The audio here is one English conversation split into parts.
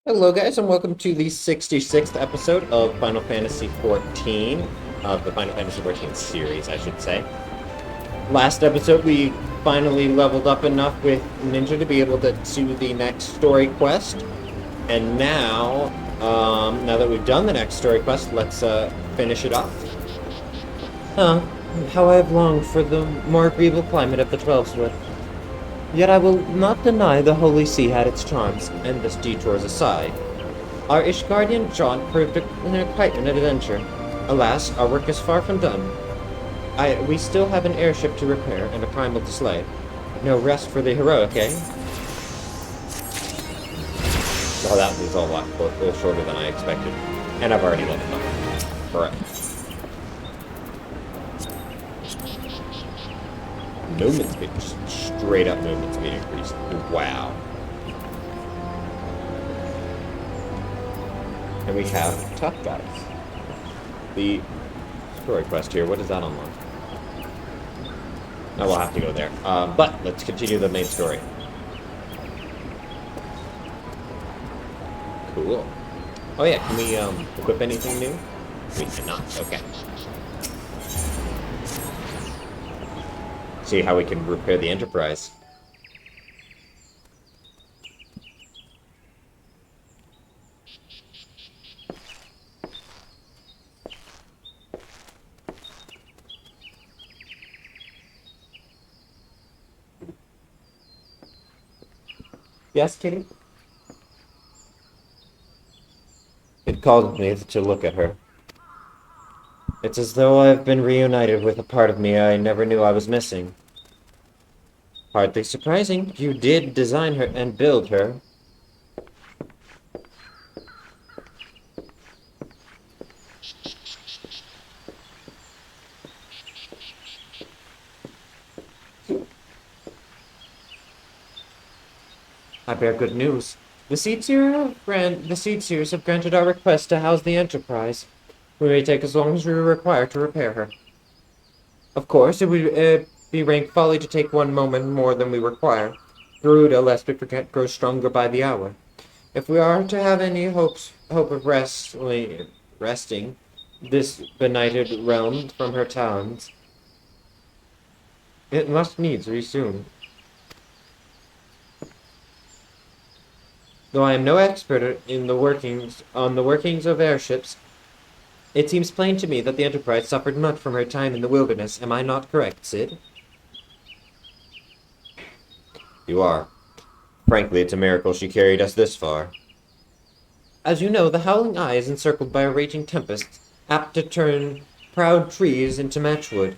Hello, guys, and welcome to the 66th episode of Final Fantasy XIV, of the Final Fantasy XIV series, I should say. Last episode, we finally leveled up enough with Ninja to be able to do the next story quest. And now that we've done the next story quest, let's finish it off. Huh, how I have longed for the more agreeable climate of the Twelveswood. Yet I will not deny the Holy See had its charms, endless detours aside. Our Ishgardian jaunt proved quite an adventure. Alas, our work is far from done. We still have an airship to repair and a primal to slay. No rest for the heroic, eh? Well, that was a little shorter than I expected. And I've already leveled up. Correct. Movement speed, just straight up movement speed increased. Wow. And we have tough guys. The story quest here, what does that unlock? No, we'll have to go there. But let's continue the main story. Cool. Oh yeah, can we equip anything new? We cannot. Okay. See how we can repair the Enterprise. Yes, Kitty? It called me to look at her. It's as though I've been reunited with a part of me I never knew I was missing. Hardly surprising. You did design her and build her. I bear good news. The Seedseers have granted our request to house the Enterprise. We may take as long as we require to repair her. Of course, it would be rank folly to take one moment more than we require. Garuda, lest we forget, grows stronger by the hour. If we are to have any hope of resting this benighted realm from her talons, it must needs resume. Though I am no expert in the workings of airships, it seems plain to me that the Enterprise suffered much from her time in the wilderness. Am I not correct, Sid? You are. Frankly, it's a miracle she carried us this far. As you know, the Howling Eye is encircled by a raging tempest, apt to turn proud trees into matchwood.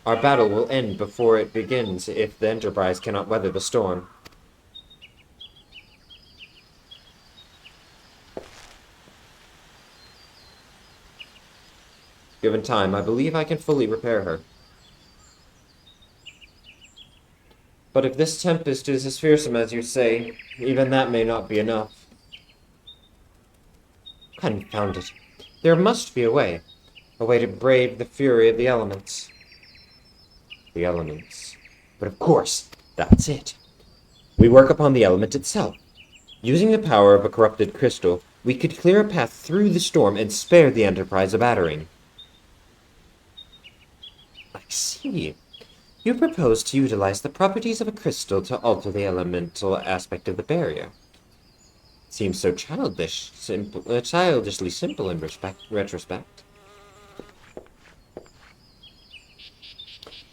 Our battle will end before it begins if the Enterprise cannot weather the storm. Given time, I believe I can fully repair her. But if this tempest is as fearsome as you say, even that may not be enough. Confound it. There must be a way. A way to brave the fury of the elements. The elements. But of course, that's it. We work upon the element itself. Using the power of a corrupted crystal, we could clear a path through the storm and spare the Enterprise a battering. I see. You propose to utilize the properties of a crystal to alter the elemental aspect of the barrier. Seems so childishly simple in retrospect.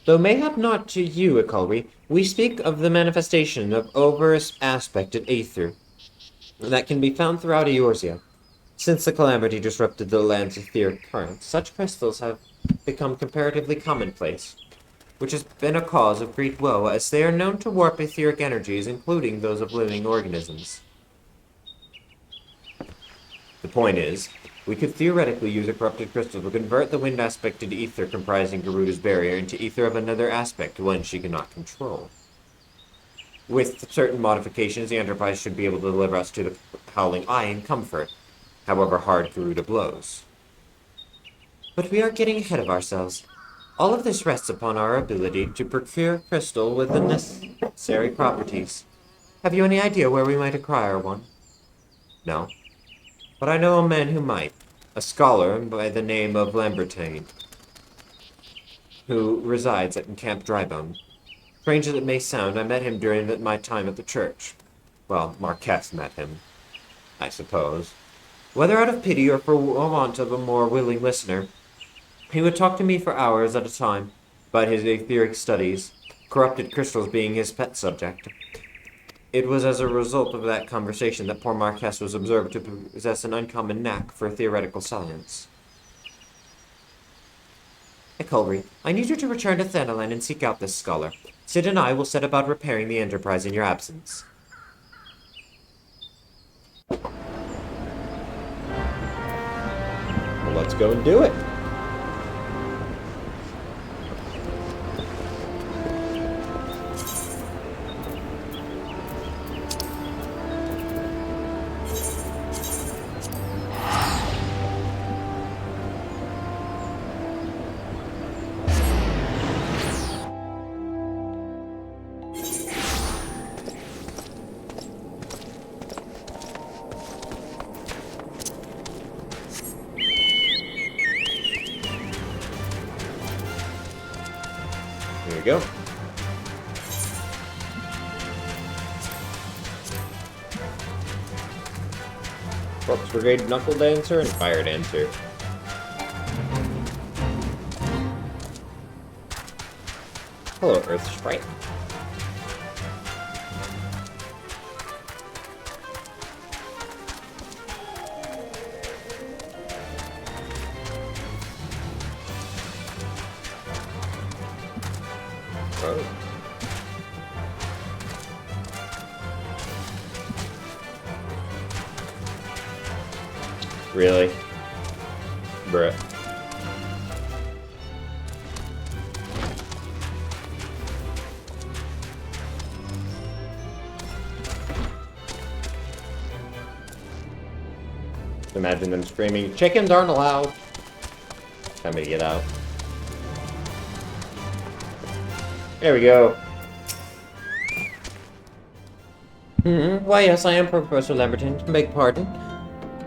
Though mayhap not to you, Ikalri, we speak of the manifestation of over aspected aether that can be found throughout Eorzea. Since the calamity disrupted the land's etheric current, such crystals have become comparatively commonplace, which has been a cause of great woe, as they are known to warp etheric energies, including those of living organisms. The point is, we could theoretically use a corrupted crystal to convert the wind aspected ether comprising Garuda's barrier into ether of another aspect, one she cannot control. With certain modifications, the Enterprise should be able to deliver us to the Howling Eye in comfort, however hard Garuda blows. But we are getting ahead of ourselves. All of this rests upon our ability to procure crystal with the necessary properties. Have you any idea where we might acquire one? No. But I know a man who might. A scholar by the name of Lambertine, who resides in Camp Drybone. Strange as it may sound, I met him during my time at the church. Well, Marquette met him, I suppose. Whether out of pity or for want of a more willing listener, he would talk to me for hours at a time about his etheric studies, corrupted crystals being his pet subject. It was as a result of that conversation that poor Marquess was observed to possess an uncommon knack for theoretical science. Eculry, I need you to return to Thanalan and seek out this scholar. Sid and I will set about repairing the Enterprise in your absence. Well, let's go and do it. Here we go. Corpse Brigade Knuckle Dancer and Fire Dancer. Hello, Earth Sprite. Oh. Really? Bruh. Imagine them screaming, "Chickens aren't allowed!" Time to get out. There we go. Why, yes, I am Professor Lamberton. Beg pardon.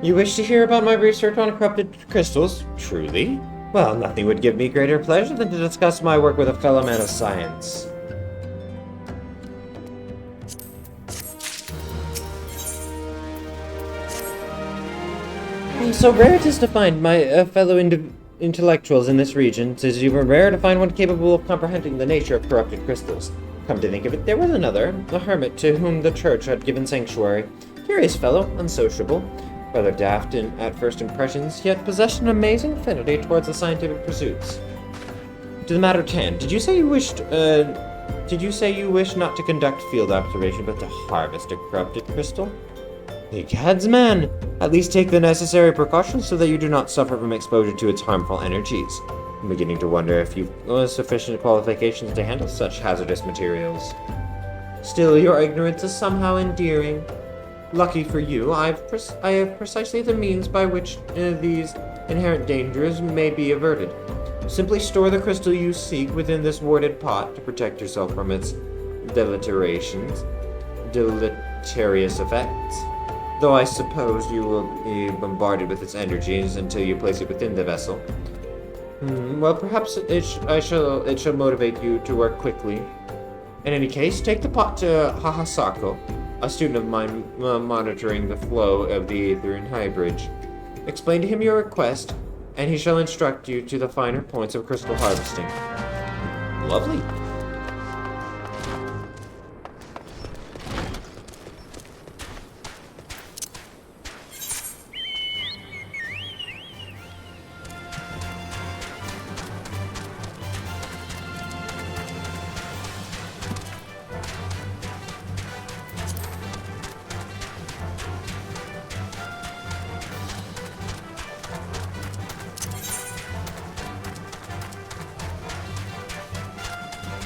You wish to hear about my research on corrupted crystals? Truly? Well, nothing would give me greater pleasure than to discuss my work with a fellow man of science. So rare it is to find my fellow intellectuals in this region. It is even rare to find one capable of comprehending the nature of corrupted crystals. Come to think of it, there was another, a hermit to whom the church had given sanctuary. Curious fellow, unsociable, rather daft at first impressions, yet possessed an amazing affinity towards the scientific pursuits. To the matter at hand, did you say you wished not to conduct field observation, but to harvest a corrupted crystal? Egads, man! At least take the necessary precautions so that you do not suffer from exposure to its harmful energies. I'm beginning to wonder if you've sufficient qualifications to handle such hazardous materials. Still, your ignorance is somehow endearing. Lucky for you, I have precisely the means by which these inherent dangers may be averted. Simply store the crystal you seek within this warded pot to protect yourself from its deleterious effects. Though I suppose you will be bombarded with its energies until you place it within the vessel. Well, perhaps it shall motivate you to work quickly. In any case, take the pot to Hahasako, a student of mine monitoring the flow of the ether in High Bridge. Explain to him your request, and he shall instruct you to the finer points of crystal harvesting. Lovely.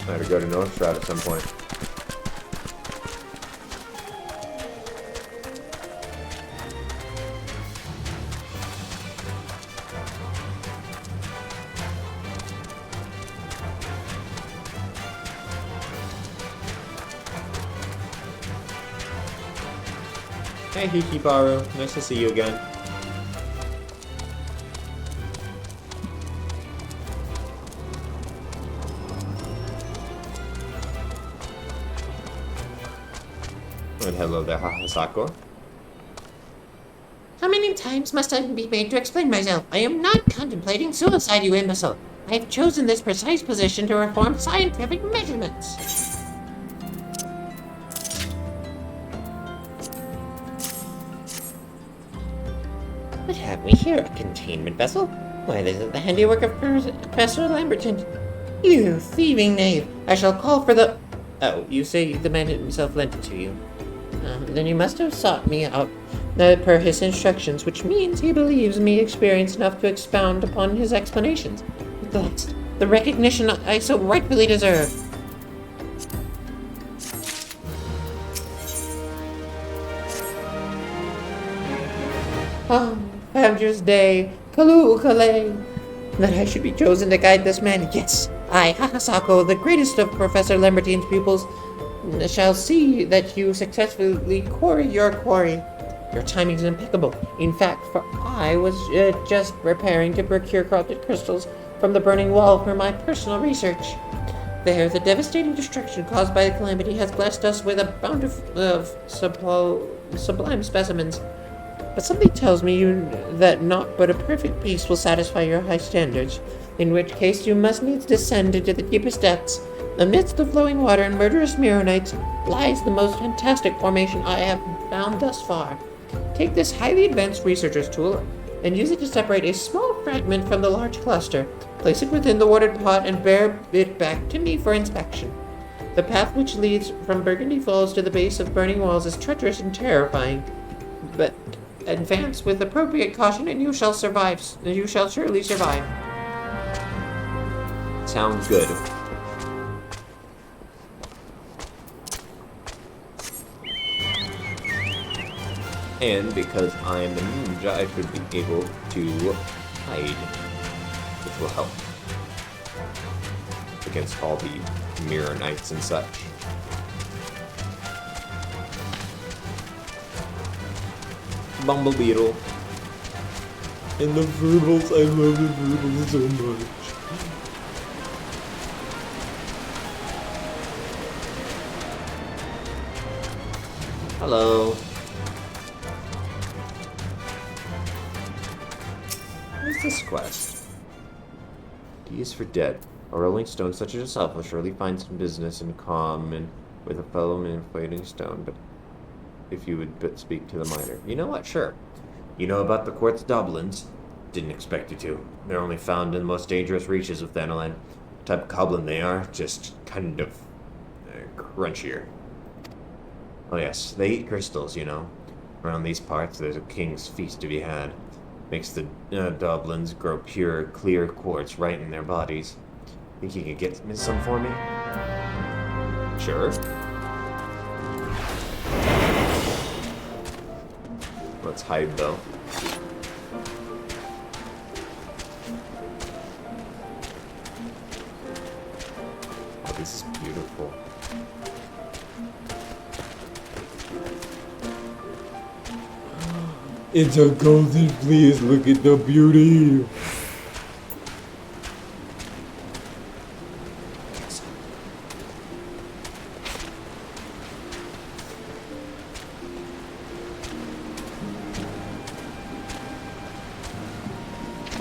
I have to go to North Shroud at some point. Hey, Hikibaru. Nice to see you again. And hello there, Hahasako. How many times must I be made to explain myself? I am not contemplating suicide, you imbecile. I have chosen this precise position to perform scientific measurements. What have we here? A containment vessel? Why, this is the handiwork of Professor Lamberton. You thieving knave! I shall call for the... Oh, you say the man himself lent it to you. Then you must have sought me out per his instructions, which means he believes me experienced enough to expound upon his explanations. That's the recognition I so rightfully deserve. Founder's Day, Kale. That I should be chosen to guide this man. Yes, I, Hahasako, the greatest of Professor Lambertin's pupils, shall see that you successfully quarry your quarry. Your timing is impeccable. In fact, for I was just preparing to procure corrupted crystals from the burning wall for my personal research. There, the devastating destruction caused by the calamity has blessed us with a bountiful of sublime specimens. But something tells me that not but a perfect peace will satisfy your high standards, in which case you must needs descend into the deepest depths. Amidst the flowing water and murderous Mirrorites lies the most fantastic formation I have found thus far. Take this highly advanced researcher's tool and use it to separate a small fragment from the large cluster. Place it within the watered pot and bear it back to me for inspection. The path which leads from Burgundy Falls to the base of Burning Walls is treacherous and terrifying, but advance with appropriate caution and you shall survive. You shall surely survive. Sounds good. And because I am a ninja, I should be able to hide, which will help against all the mirror knights and such. Bumble Beetle. And the verbals, I love the verbals so much. Hello. What's this quest? D is for dead. A rolling stone such as yourself will surely find some business in common with a fellow manipulating stone, but if you would but speak to the miner. You know what? Sure. You know about the quartz doblins? Didn't expect you to. They're only found in the most dangerous reaches of Thanalan. The type of goblin they are, just kind of crunchier. Oh yes, they eat crystals, you know. Around these parts, there's a king's feast to be had. Makes the doblins grow pure, clear quartz right in their bodies. Think you could get me some for me? Sure. Let's hide, though. Oh, this is beautiful. It's a golden fleece. Look at the beauty.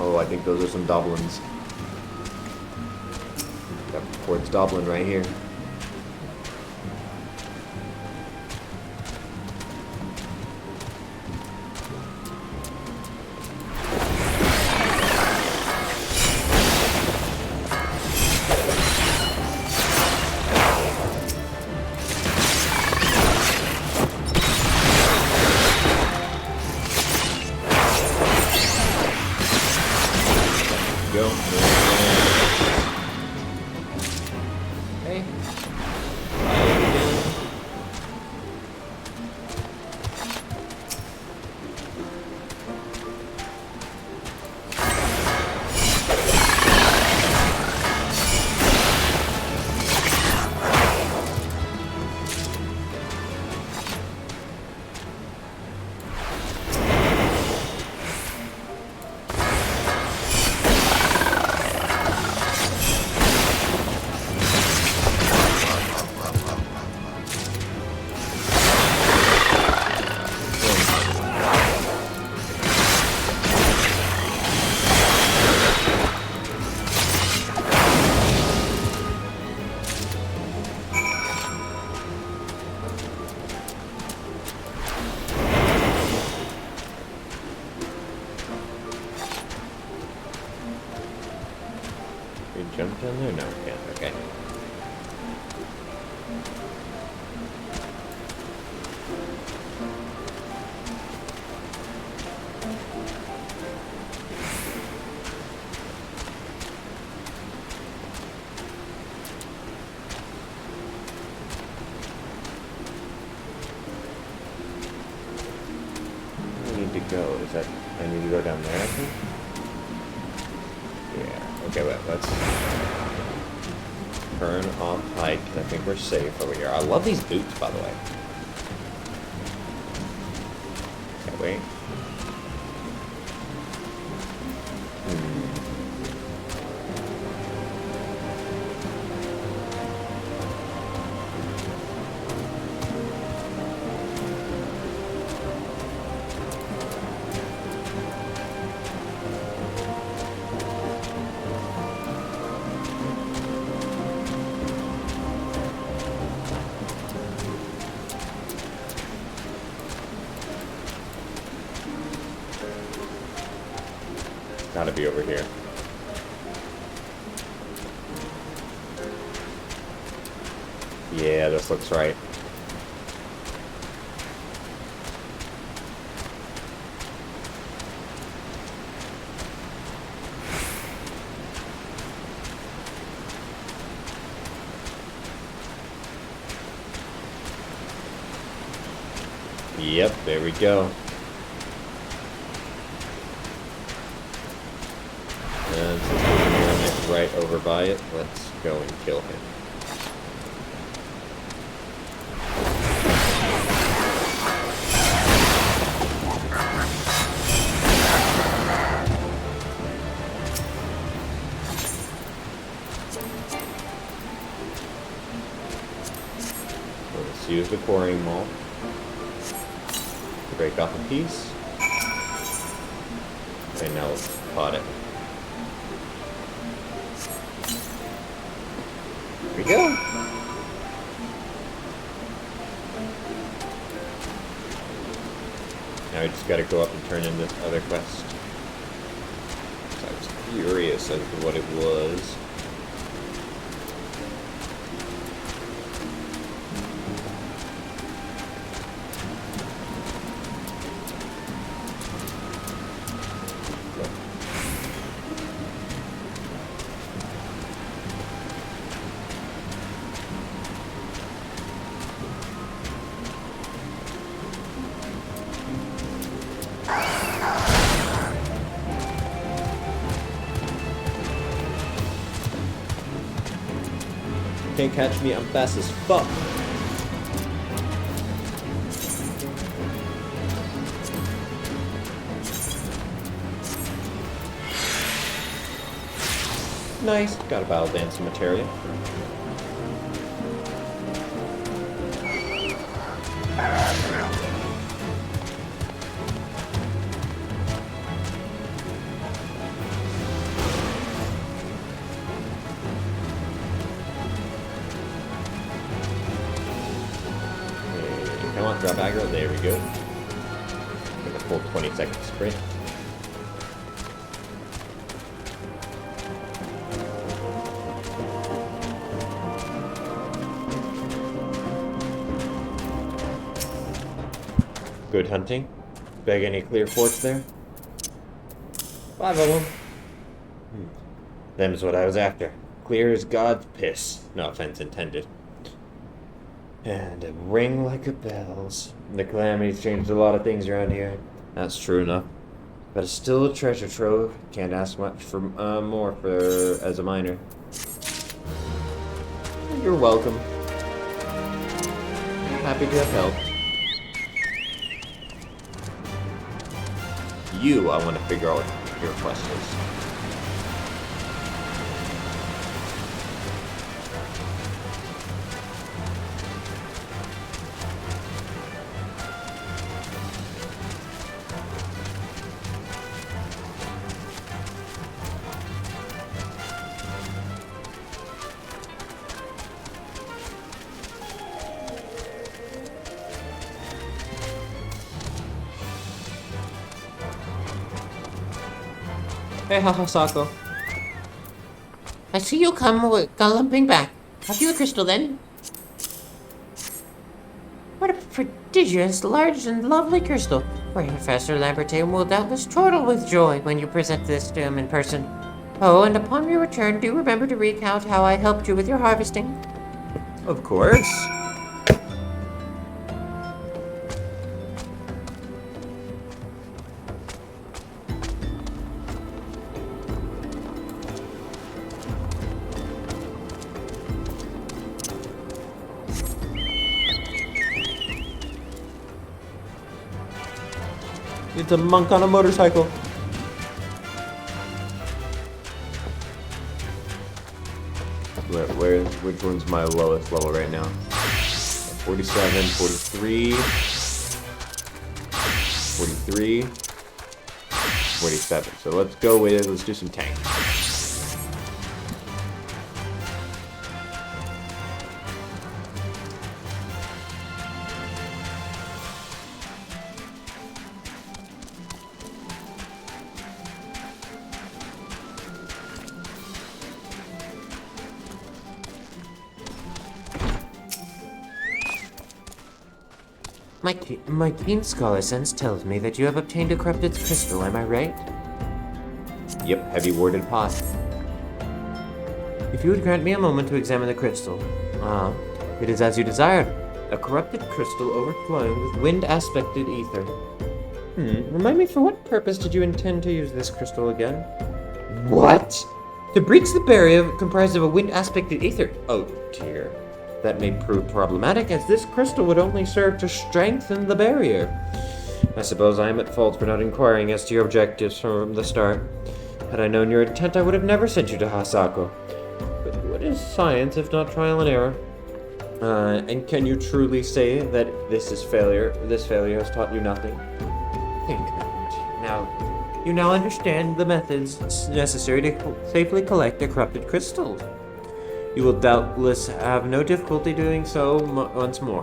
Oh, I think those are some doblins. Got quartz doblin right here. Go. Okay. Down there? No, can't. Okay. Go? Is that I need to go down there, I think? Yeah. Okay, wait, let's turn off height. I think we're safe over here. I love these boots, by the way. Okay, wait. Gotta be over here. Yeah, this looks right. Yep, there we go. And since we're right over by it, let's go and kill him. So let's use the quarrying maul to break off a piece. And now let's pot it. Here we go. Now we just gotta go up and turn in this other quest. So I was curious as to what it was. Can't catch me, I'm fast as fuck. Nice, got a battle dancing material. Come on, drop aggro. There we go. With a full 20-second sprint. Good hunting. Beg any clear forts there? 5 of them. Them's what I was after. Clear as God's piss. No offense intended. And a ring like a bells. The calamity's changed a lot of things around here. That's true enough. But it's still a treasure trove. Can't ask much for more for as a miner. You're welcome. Happy to have helped. You, I want to figure out what your quest is. Hey, Hahasako. I see you come galloping back. Have you the crystal then? What a prodigious, large, and lovely crystal. Professor Lambertin will doubtless chortle with joy when you present this to him in person. Oh, and upon your return, do remember to recount how I helped you with your harvesting. Of course. It's a monk on a motorcycle. Which one's my lowest level right now? 47, 43, 43, 47. So let's do some tank. My keen scholar sense tells me that you have obtained a corrupted crystal, am I right? Yep, heavy warded pot. If you would grant me a moment to examine the crystal. It is as you desired. A corrupted crystal overflowing with wind-aspected ether. Remind me, for what purpose did you intend to use this crystal again? What? To breach the barrier comprised of a wind-aspected ether. Oh dear. That may prove problematic, as this crystal would only serve to strengthen the barrier. I suppose I am at fault for not inquiring as to your objectives from the start. Had I known your intent, I would have never sent you to Hasako. But what is science if not trial and error? And can you truly say that this failure has taught you nothing? Think not. You now understand the methods necessary to safely collect a corrupted crystal. You will doubtless have no difficulty doing so once more.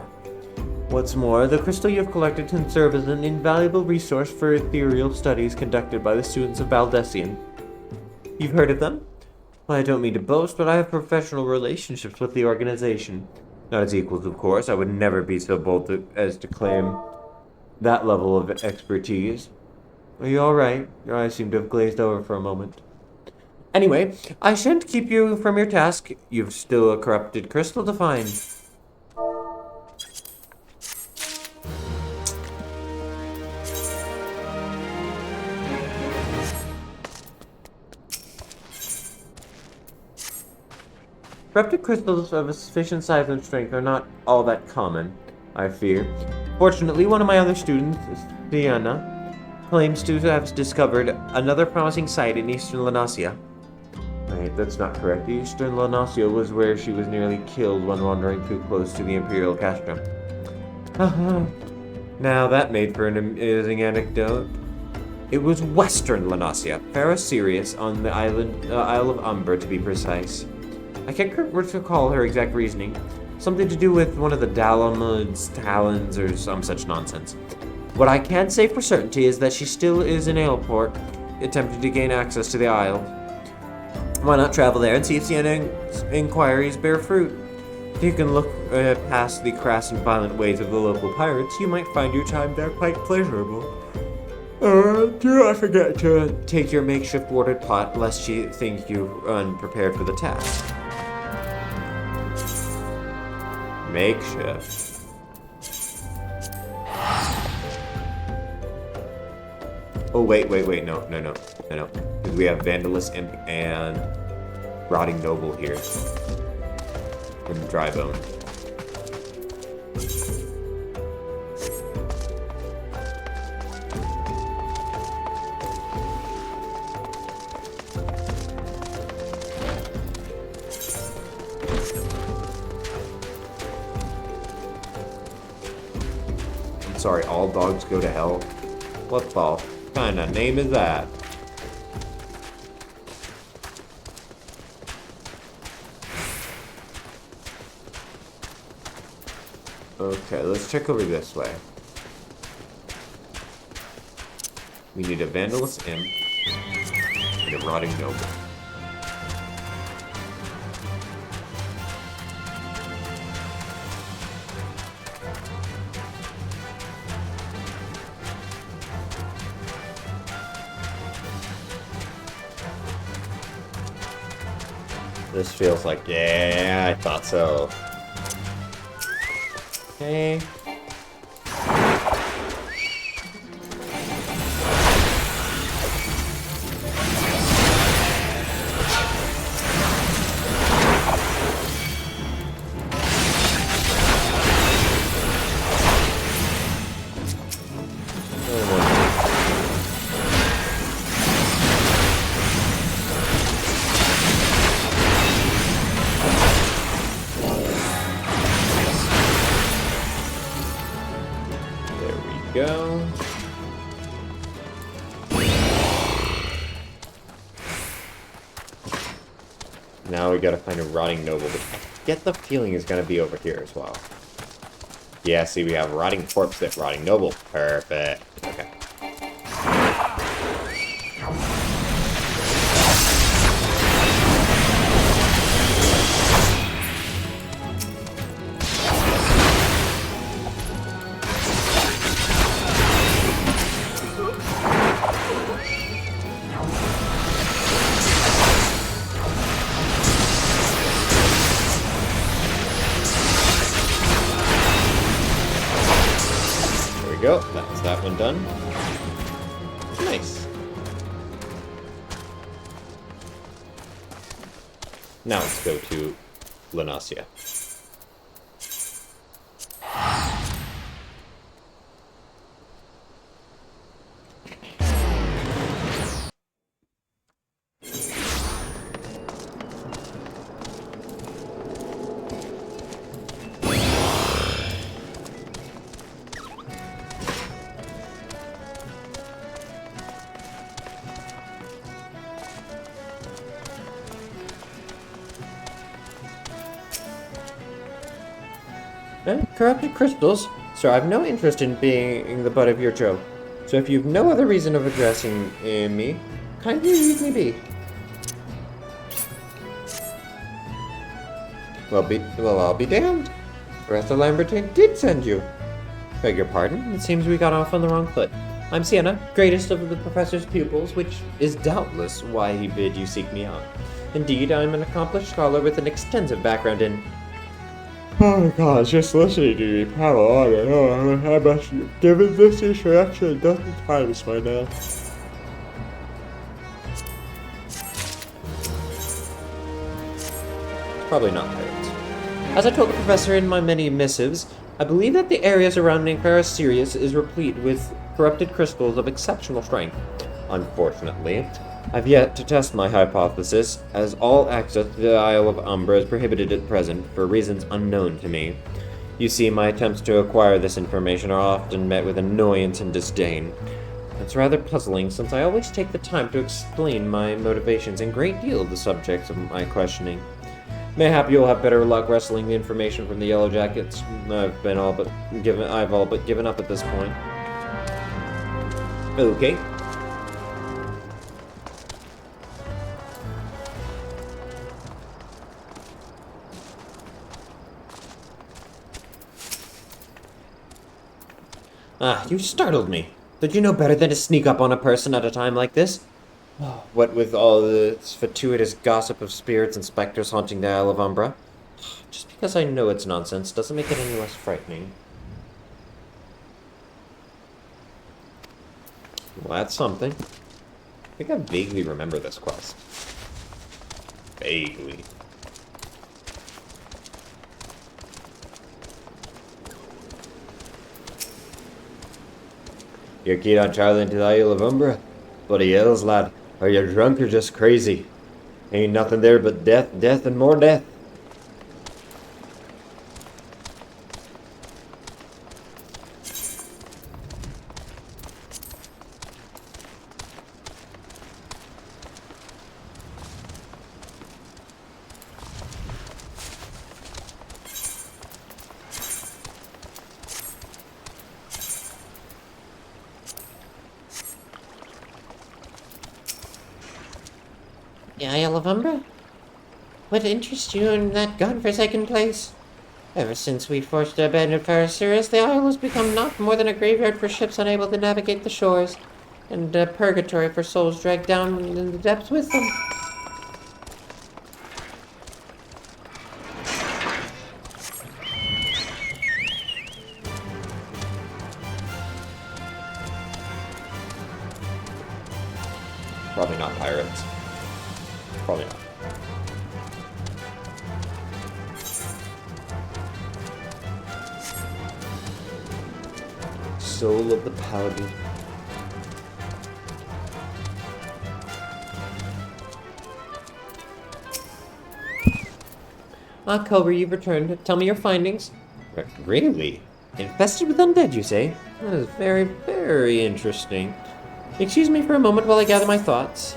What's more, the crystal you have collected can serve as an invaluable resource for ethereal studies conducted by the students of Baldessian. You've heard of them? Well, I don't mean to boast, but I have professional relationships with the organization. Not as equals, of course. I would never be so bold as to claim that level of expertise. Are you alright? Your eyes seem to have glazed over for a moment. Anyway, I shan't keep you from your task. You've still a corrupted crystal to find. Corrupted crystals of a sufficient size and strength are not all that common, I fear. Fortunately, one of my other students, Diana, claims to have discovered another promising site in eastern Lanasia. Wait, that's not correct. Eastern Lanasia was where she was nearly killed when wandering too close to the Imperial Castrum. Now that made for an amusing anecdote. It was Western Lanasia, Farah Sirius, on the Isle of Umber to be precise. I can't recall her exact reasoning. Something to do with one of the Dalamud's talons or some such nonsense. What I can say for certainty is that she still is in Aleport, attempting to gain access to the Isle. Why not travel there and see if Sienna's inquiries bear fruit? If you can look past the crass and violent ways of the local pirates, you might find your time there quite pleasurable. Do not forget to take your makeshift watered pot, lest she think you unprepared for the task. Makeshift. Oh, wait, no. Because we have Vandalus Imp and Rotting Noble here. And Drybone. I'm sorry, all dogs go to hell? What the kind of name is that? Okay, let's check over this way. We need a Vandalus Imp and a Rotting Noble. This feels like, yeah, I thought so. Okay. Go. Now we gotta find a rotting noble, but I get the feeling is gonna be over here as well. Yeah, see, we have rotting corpse that rotting noble. Perfect. Okay. Go. That's that one done. Nice. Now let's go to Lanasia. Corrupted crystals? Sir, I have no interest in being the butt of your joke. So if you've no other reason of addressing me, kindly leave me be. Well, I'll be damned. Professor Lambertine did send you. Beg your pardon? It seems we got off on the wrong foot. I'm Sienna, greatest of the professor's pupils, which is doubtless why he bid you seek me out. Indeed, I'm an accomplished scholar with an extensive background in... Oh my god, just listening to you prattle on and on how much you've given this introduction a dozen times by now. Probably not pirates. As I told the professor in my many missives, I believe that the area surrounding Paris Sirius is replete with corrupted crystals of exceptional strength. Unfortunately, I've yet to test my hypothesis, as all access to the Isle of Umbra is prohibited at present for reasons unknown to me. You see, my attempts to acquire this information are often met with annoyance and disdain. It's rather puzzling, since I always take the time to explain my motivations and great deal of the subjects of my questioning. Mayhap you'll have better luck wresting the information from the Yellow Jackets. I've all but given up at this point. Okay. Ah, you startled me. Did you know better than to sneak up on a person at a time like this? What with all this fortuitous gossip of spirits and specters haunting the Isle of Umbra? Just because I know it's nonsense doesn't make it any less frightening. Well, that's something. I think I vaguely remember this quest. Vaguely. You're keen on traveling to the Isle of Umbra? Bloody hells, lad. Are you drunk or just crazy? Ain't nothing there but death, death, and more death. The Isle of Umbra? What interests you in that godforsaken place? Ever since we forced to abandon Paris Sirius, the isle has become not more than a graveyard for ships unable to navigate the shores, and a purgatory for souls dragged down in the depths with them. Probably not pirates. Probably not. Soul of the Paladin. Cobra, you've returned. Tell me your findings. Really? Infested with undead, you say? That is very, very interesting. Excuse me for a moment while I gather my thoughts.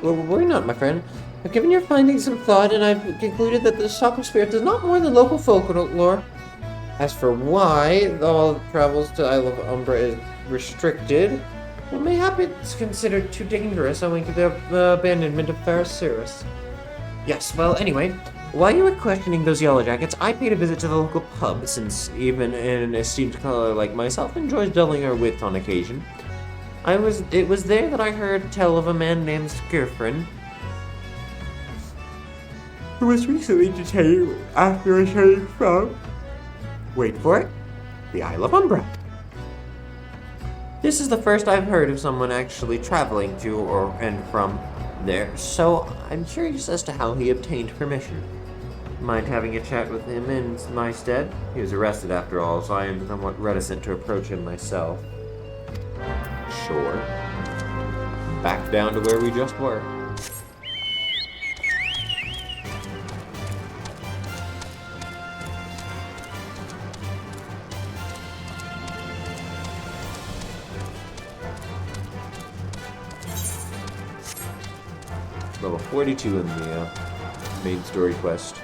Well, worry not, my friend. I've given your findings some thought, and I've concluded that the Shock of Spirits is not more than local folklore. As for why all travels to Isle of Umbra is restricted, well, mayhap it's considered too dangerous owing to the abandonment of Pharasirus. Yes, well, anyway, while you were questioning those yellow jackets, I paid a visit to the local pub, since even an esteemed scholar like myself enjoys dulling our wit on occasion. It was there that I heard tell of a man named Skirfrin, who was recently detained after returning from, wait for it, the Isle of Umbra. This is the first I've heard of someone actually traveling to and from there, so I'm curious as to how he obtained permission. Mind having a chat with him in my stead? He was arrested after all, so I am somewhat reticent to approach him myself. Sure. Back down to where we just were. Level 42 in the main story quest.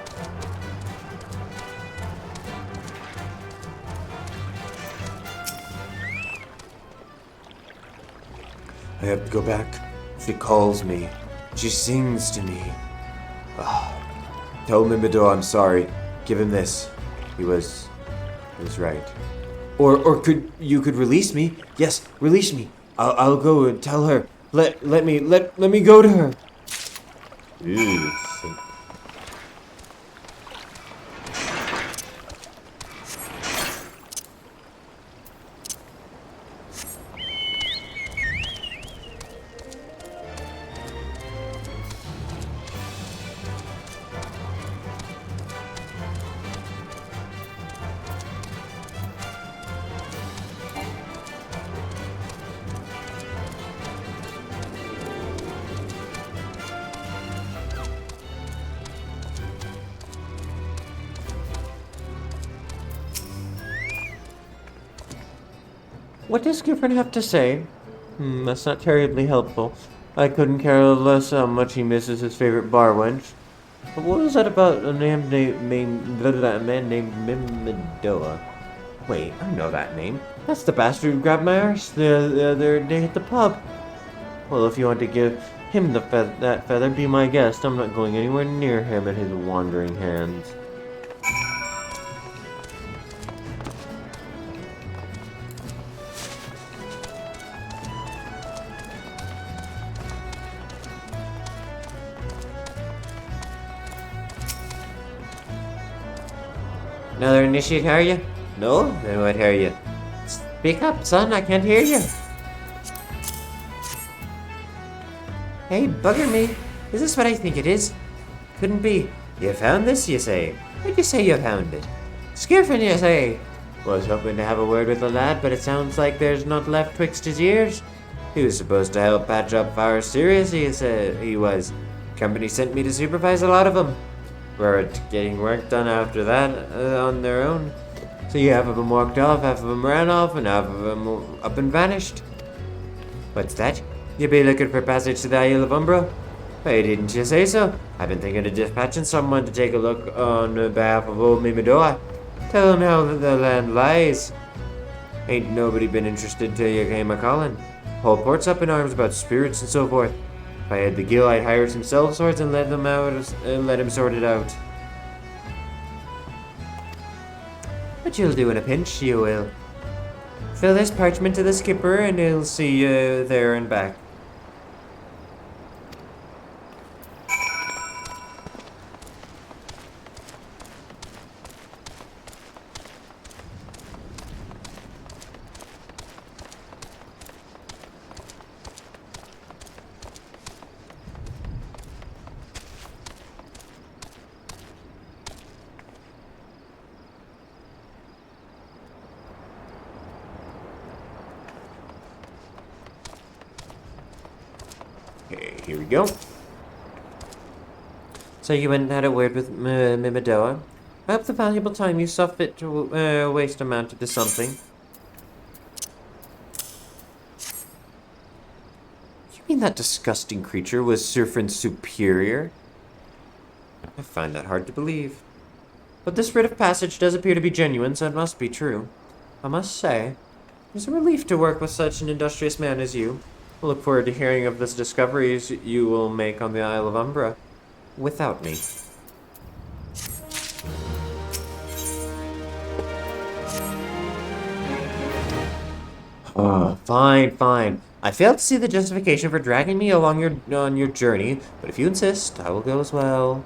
I have to go back. She calls me. She sings to me. Tell Mimido I'm sorry. Give him this. He was right. Or could you release me? Yes, release me. I'll go and tell her. Let me go to her. Ooh. What does Skirfrin have to say? That's not terribly helpful. I couldn't care less how much he misses his favorite bar wench. But what was that about a man named Mimidoa? Wait, I know that name. That's the bastard who grabbed my arse the other day at the pub. Well, if you want to give him that feather, be my guest. I'm not going anywhere near him and his wandering hands. Another initiate, are you? No? Then what are you? Speak up, son, I can't hear you. Hey, bugger me. Is this what I think it is? Couldn't be. You found this, you say? Where'd you say you found it? Skirfrin, you say? Was hoping to have a word with the lad, but it sounds like there's not left twixt his ears. He was supposed to help patch up Pharasirus, he said he was. Company sent me to supervise a lot of them. Were getting work done after that on their own. So half of them walked off, half of them ran off, and half of them up and vanished. What's that? You be looking for passage to the Isle of Umbra? Why didn't you say so? I've been thinking of dispatching someone to take a look on behalf of old Mimidoa. Tell him how the land lies. Ain't nobody been interested till you came a-calling. Whole port's up in arms about spirits and so forth. If I had the gill, I'd hire some sellswords and let him sort it out. But you'll do in a pinch, you will. Fill this parchment to the skipper and he'll see you there and back. Okay, here we go. So you went and had a word with Mimidoa? I hope the valuable time you saw fit to waste amounted to something. You mean that disgusting creature was Surfin's superior? I find that hard to believe. But this writ of passage does appear to be genuine, so it must be true. I must say, it's a relief to work with such an industrious man as you. I look forward to hearing of the discoveries you will make on the Isle of Umbra. Without me. Fine. I fail to see the justification for dragging me along on your journey, but if you insist, I will go as well.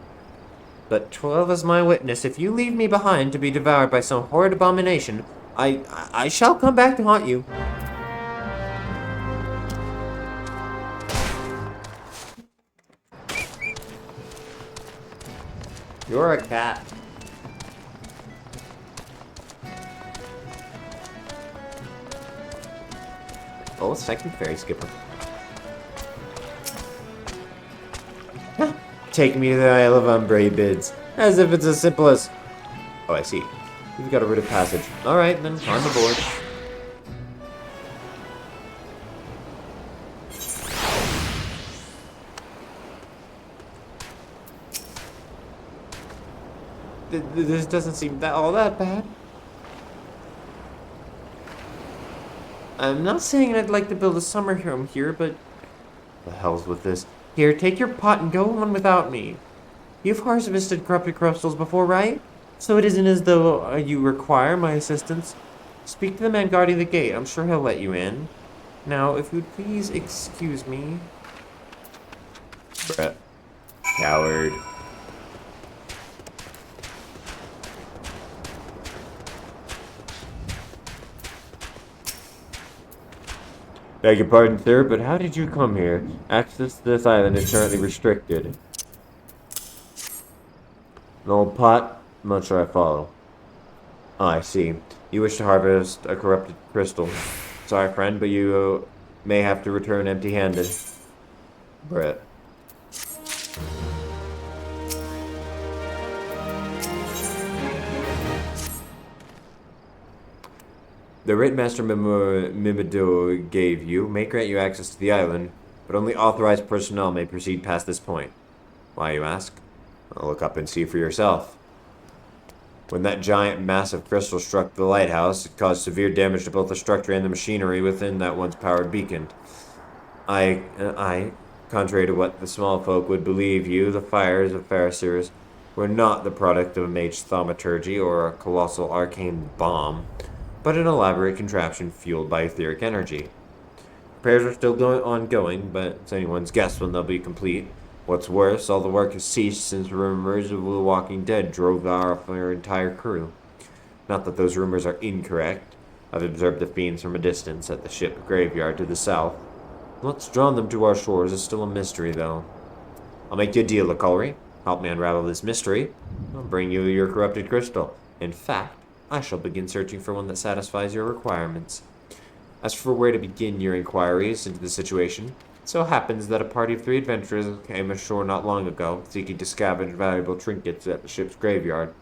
But 12 is my witness. If you leave me behind to be devoured by some horrid abomination, I shall come back to haunt you. You're a cat. Oh, second fairy skipper. Take me to the Isle of Umbra, he bids. As if it's as simple as... Oh, I see. You've got a writ of passage. Alright, then climb aboard. This doesn't seem all that bad. I'm not saying I'd like to build a summer home here, but... The hell's with this? Here, take your pot and go on without me. You've harvested corrupted crystals before, right? So it isn't as though you require my assistance. Speak to the man guarding the gate. I'm sure he'll let you in. Now, if you'd please excuse me. Bruh. Coward. Beg your pardon, sir, but how did you come here? Access to this island is currently restricted. An old pot? I'm not sure I follow. Oh, I see. You wish to harvest a corrupted crystal. Sorry, friend, but you may have to return empty-handed. Brett. The writ Master Mimido gave you may grant you access to the island, but only authorized personnel may proceed past this point. Why, you ask? Well, look up and see for yourself. When that giant mass of crystal struck the lighthouse, it caused severe damage to both the structure and the machinery within that once powered beacon. Contrary to what the small folk would believe you, the fires of Pharisers were not the product of a mage thaumaturgy or a colossal arcane bomb, but an elaborate contraption fueled by etheric energy. Repairs are still ongoing, but it's anyone's guess when they'll be complete. What's worse, all the work has ceased since rumors of the Walking Dead drove off our entire crew. Not that those rumors are incorrect. I've observed the fiends from a distance at the ship graveyard to the south. What's drawn them to our shores is still a mystery, though. I'll make you a deal, Lacullery. Help me unravel this mystery. I'll bring you your corrupted crystal. In fact, I shall begin searching for one that satisfies your requirements. As for where to begin your inquiries into the situation, it so happens that a party of 3 adventurers came ashore not long ago, seeking to scavenge valuable trinkets at the ship's graveyard.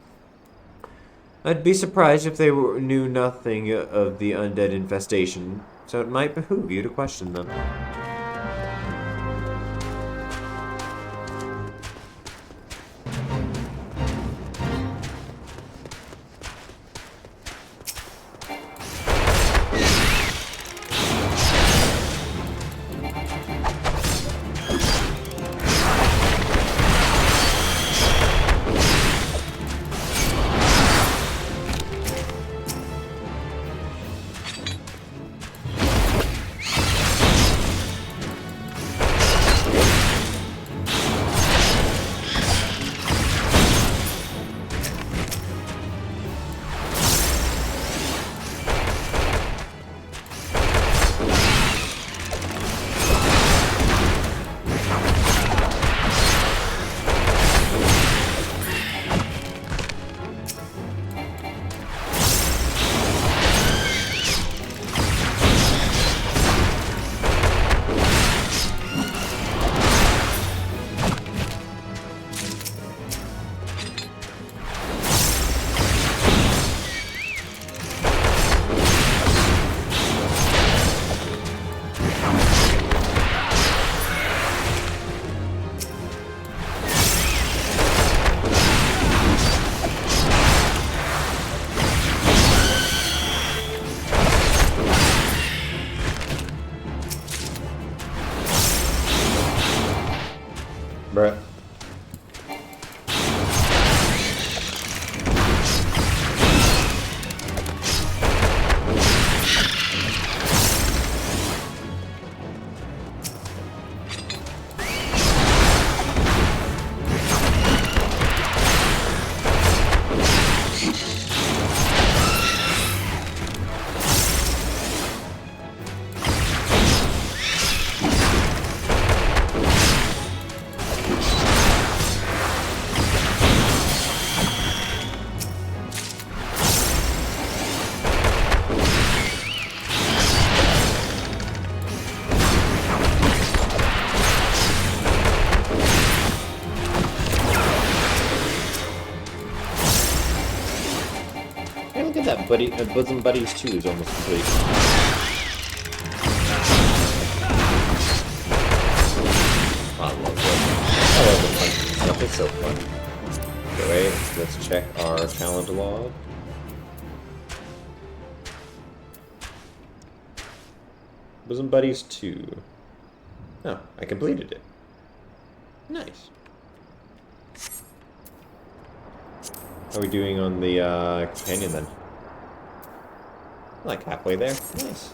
I'd be surprised if they knew nothing of the undead infestation, so it might behoove you to question them. Bruh. Hey, look at that, buddy. Bosom Buddies 2 is almost complete. I love it. I love the punching stuff. It's so fun. Okay, wait. Let's check our talent log. Bosom Buddies 2. Oh, I completed it. Nice. How are we doing on the companion then? Like halfway there. Nice.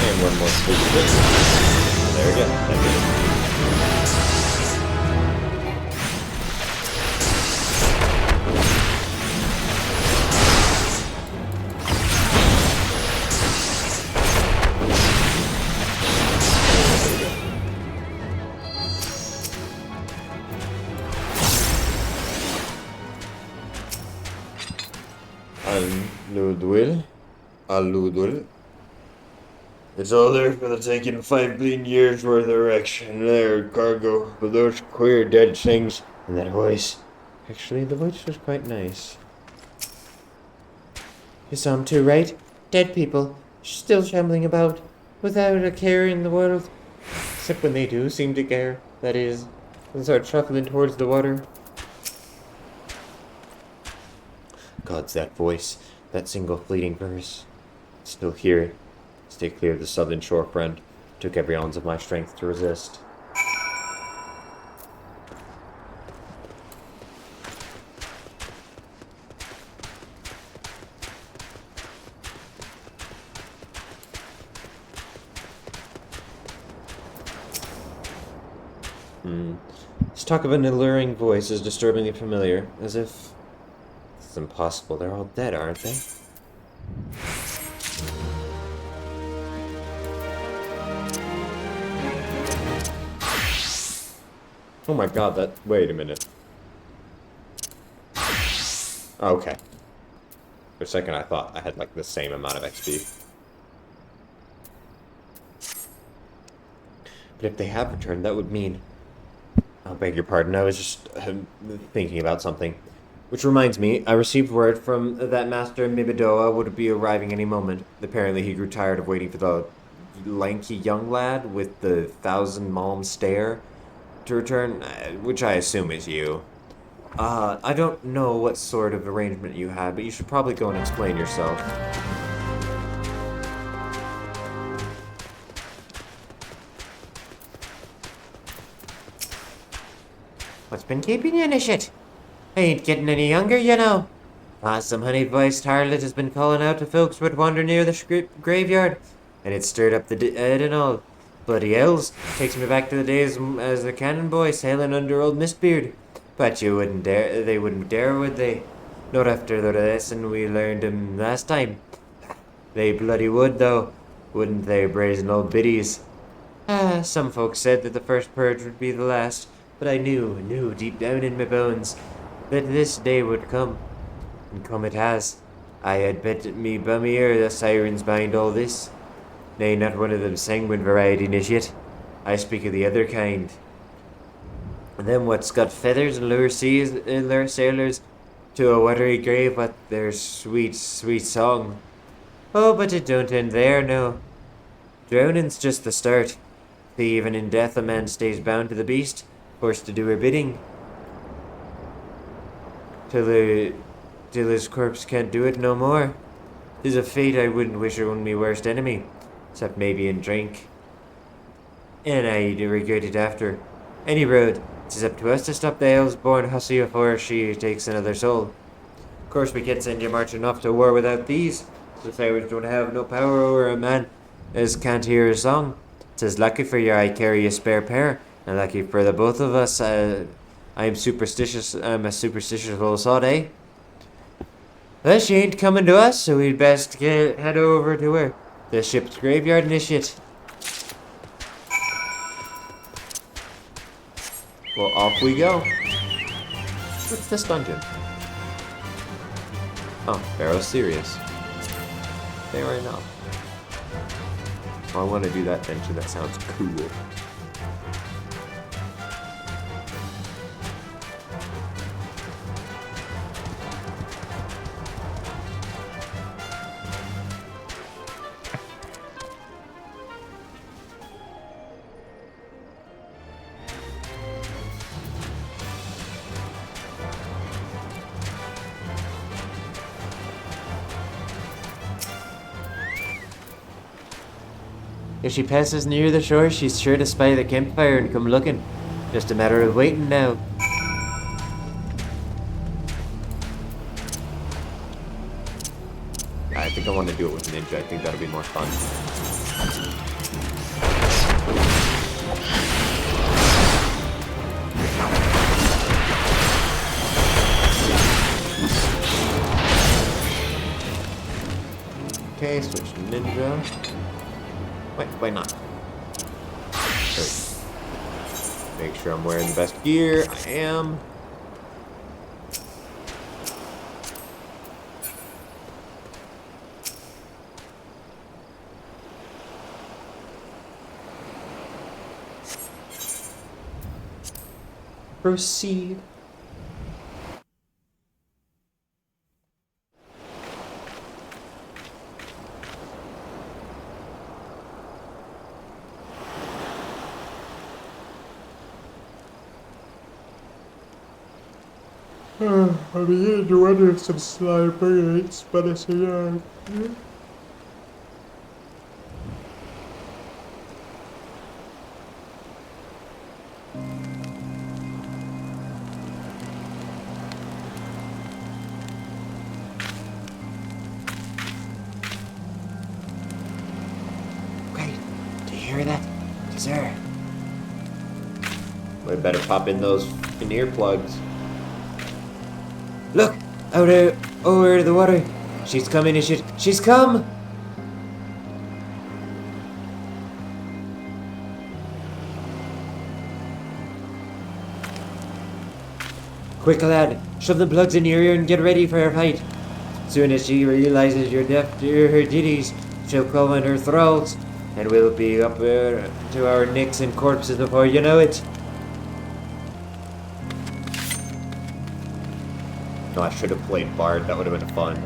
And one more speed. There we go. That did it. Aludul. It's all there for the taking 5 billion years worth of erection there, cargo, with those queer dead things and that voice. Actually, the voice was quite nice. You saw him too, right? Dead people, still shambling about, without a care in the world. Except when they do seem to care, that is, and start shuffling towards the water. God's that voice, that single fleeting verse. Still hear it. Stay clear of the southern shore, friend. Took every ounce of my strength to resist. This talk of an alluring voice is disturbingly familiar, as if... It's impossible, they're all dead, aren't they? Oh my god, that... Wait a minute. Okay. For a second I thought I had like the same amount of XP. But if they have returned, that would mean... I'll beg your pardon, I was just thinking about something. Which reminds me, I received word from that Master Mibidoa would be arriving any moment. Apparently he grew tired of waiting for the lanky young lad with the 1,000-malm stare to return, which I assume is you. I don't know what sort of arrangement you had, but you should probably go and explain yourself. What's been keeping you in a shit? I ain't getting any younger, you know. Some honey-voiced harlot has been calling out to folks would wander near the graveyard, and it stirred up the dead and all. Bloody hells, takes me back to the days as a cannon boy sailing under old Mistbeard. But you wouldn't dare, they wouldn't dare, would they? Not after the lesson we learned 'em last time. They bloody would, though, wouldn't they, brazen old biddies? Some folks said that the first purge would be the last, but I knew deep down in my bones that this day would come. And come it has. I had bet me bum ear the sirens behind all this. Nay, not one of them sanguine variety, initiate. I speak of the other kind. Them what's got feathers and lure sailors to a watery grave with their sweet, sweet song. Oh, but it don't end there, no. Drowning's just the start. Even in death a man stays bound to the beast, forced to do her bidding. till his corpse can't do it no more. 'Tis a fate I wouldn't wish on me worst enemy, except maybe in drink. And I regret it after. Any road, 'tis up to us to stop the Hellsborn hussy before she takes another soul. Of course, we can't send you marching off to war without these. The fairies don't have no power over a man as can't hear a song. 'Tis lucky for you I carry a spare pair, and lucky for the both of us. I'm superstitious. I'm a superstitious little sod, eh? Well, she ain't coming to us, so we'd best head over to her. The ship's graveyard initiate. Well, off we go. What's this dungeon? Oh, Pharaoh's serious. Fair enough. Well, I want to do that dungeon. That sounds cool. If she passes near the shore, she's sure to spy the campfire and come looking. Just a matter of waiting now. I think I want to do it with Ninja. I think that'll be more fun. Okay, switch to Ninja. Wait, why not? Make sure I'm wearing the best gear. I am. Proceed. I'm beginning to wonder if some sly bird ain't spun us a yarn. Great. Do you hear that? It's her. We better pop in those earplugs. Look! Out there, over the water. She's coming, is she? She's come! Quick, lad. Shove the plugs in your ear and get ready for her fight. Soon as she realizes you're deaf to her ditties, she'll come on her thralls, and we'll be up to our nicks and corpses before you know it. No, I should have played Bard. That would have been fun.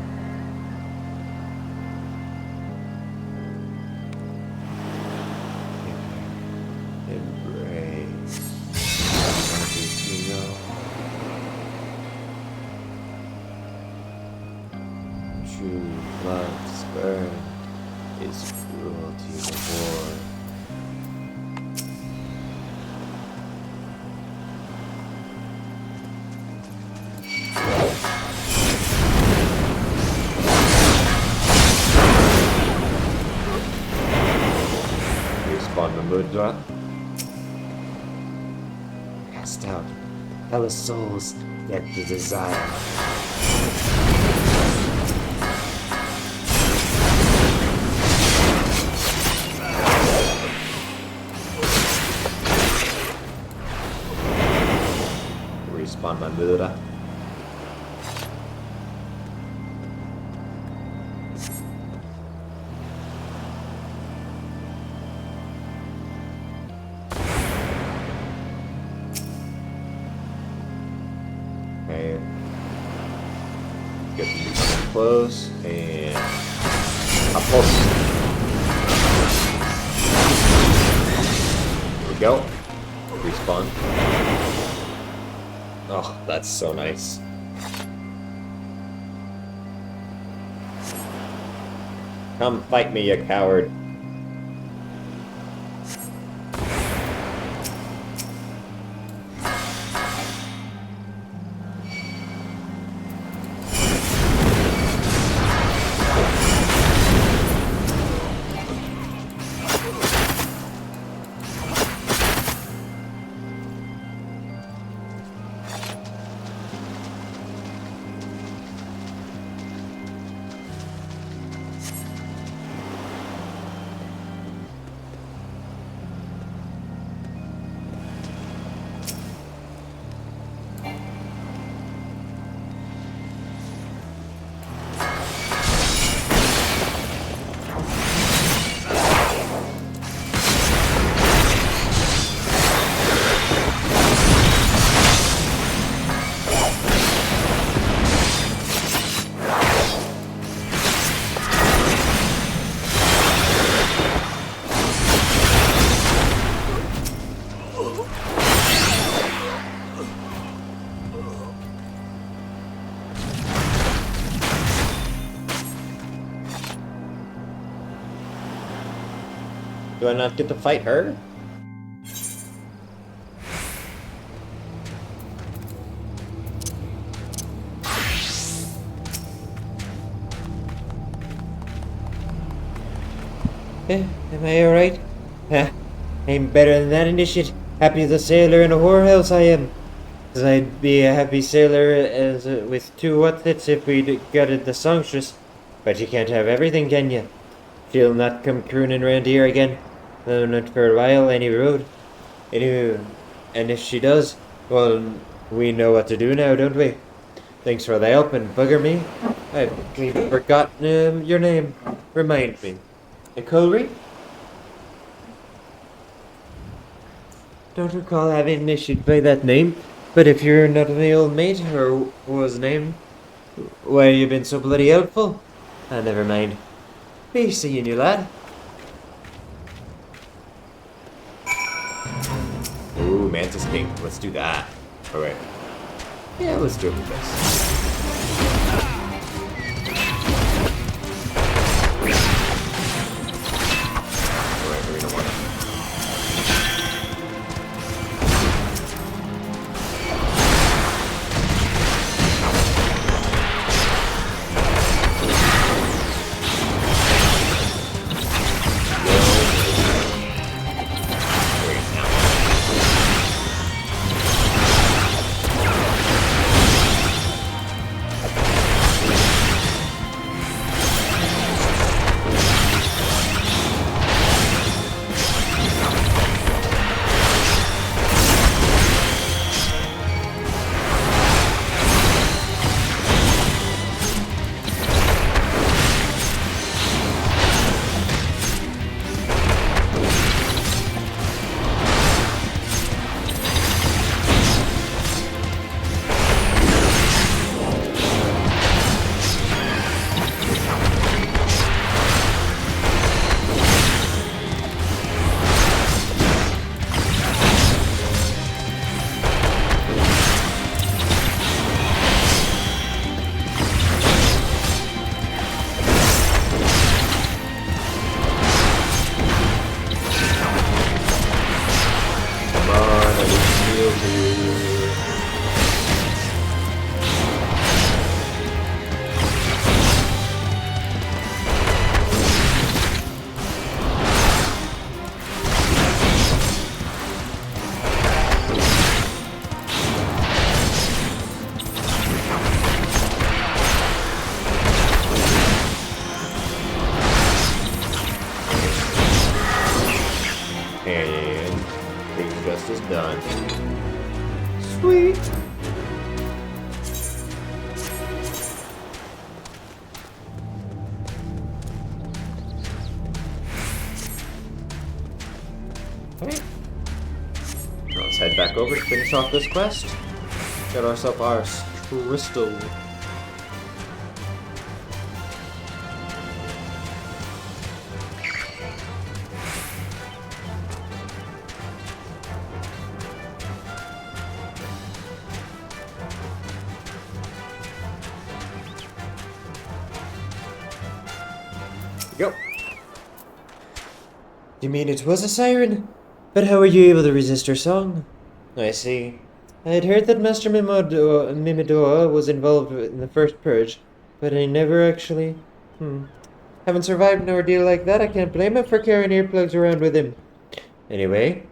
Embrace. True love's burn is cruelty before. Respawn the Mudra. Cast out. Hellish souls, get the desire. Respawn my Mudra. Okay. Get these close and up close. Here we go. Respawn. Oh, that's so nice. Come fight me, you coward. Do I not get to fight her? Am I alright? I'm better than that initiate. Happy as a sailor in a whorehouse I am. 'Cause I'd be a happy sailor as with 2 whatlets if we'd got it the songstress. But you can't have everything, can you? She'll not come crooning round here again. No, not for a while, any road. Anyway, and if she does, well, we know what to do now, don't we? Thanks for the help and bugger me. I've clean forgotten your name. Remind me. Colry? Don't recall having issued by that name, but if you're not my old mate, or what was his name, why have you been so bloody helpful? Ah, never mind. Be seeing you, lad. Ooh, Mantis King. Let's do that. Alright. Yeah, let's do it with this. Alright, Arena 1. Is done. Sweet. Okay. Now let's head back over to finish off this quest. Get ourselves our crystal. go. You mean it was a siren? But how were you able to resist her song? I see. I had heard that Master Mimidor was involved in the first purge, but I never actually... Haven't survived an ordeal like that. I can't blame him for carrying earplugs around with him. Anyway,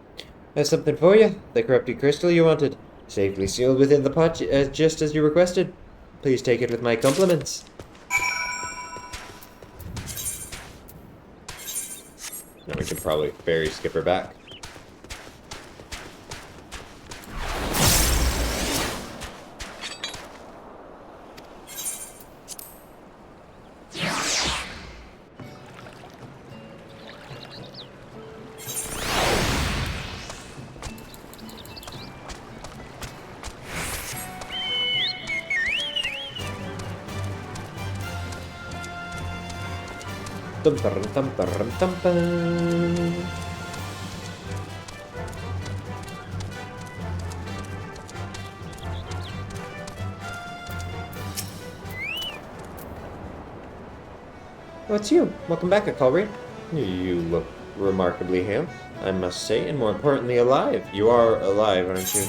I have something for you. The corrupted crystal you wanted. Safely sealed within the pot, just as you requested. Please take it with my compliments. Now we can probably ferry skip her back. Oh, it's you. Welcome back, Akalri. You look remarkably hale, I must say, and more importantly, alive. You are alive, aren't you?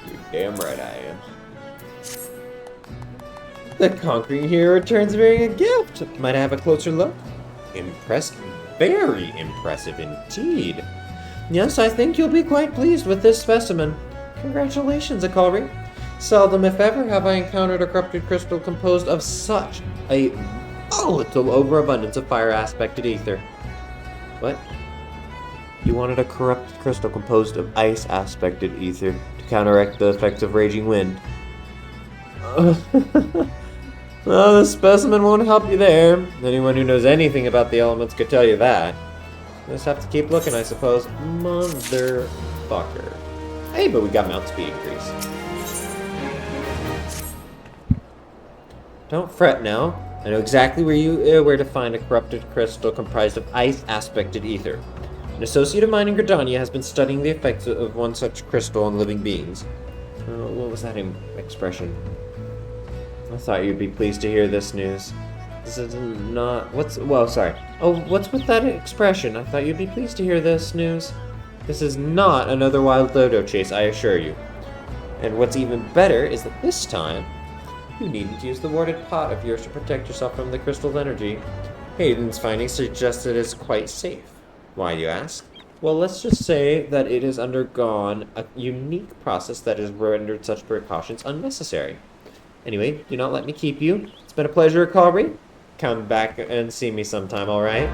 You're damn right I am. The conquering hero returns bearing a gift. Might I have a closer look? Impressive. Very impressive indeed. Yes, I think you'll be quite pleased with this specimen. Congratulations, Akalri. Seldom, if ever, have I encountered a corrupted crystal composed of such a volatile overabundance of fire-aspected ether. What? You wanted a corrupted crystal composed of ice-aspected ether to counteract the effects of raging wind. Well, the specimen won't help you there. Anyone who knows anything about the elements could tell you that. Just have to keep looking, I suppose. Motherfucker. Hey, but we got mount speed increase. Don't fret now. I know exactly where to find a corrupted crystal comprised of ice-aspected ether. An associate of mine in Gridania has been studying the effects of one such crystal on living beings. What was that expression? I thought you'd be pleased to hear this news. This is not... what's with that expression? I thought you'd be pleased to hear this news. This is not another wild dodo chase, I assure you. And what's even better is that this time, you needn't use the warded pot of yours to protect yourself from the crystal's energy. Hayden's findings suggest that it's quite safe. Why, you ask? Well, let's just say that it has undergone a unique process that has rendered such precautions unnecessary. Anyway, do not let me keep you. It's been a pleasure, Akalri. Come back and see me sometime, alright?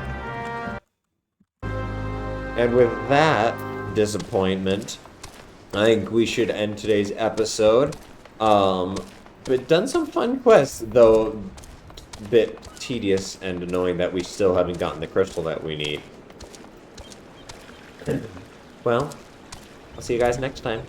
And with that disappointment, I think we should end today's episode. But done some fun quests, though a bit tedious and annoying that we still haven't gotten the crystal that we need. Well, I'll see you guys next time.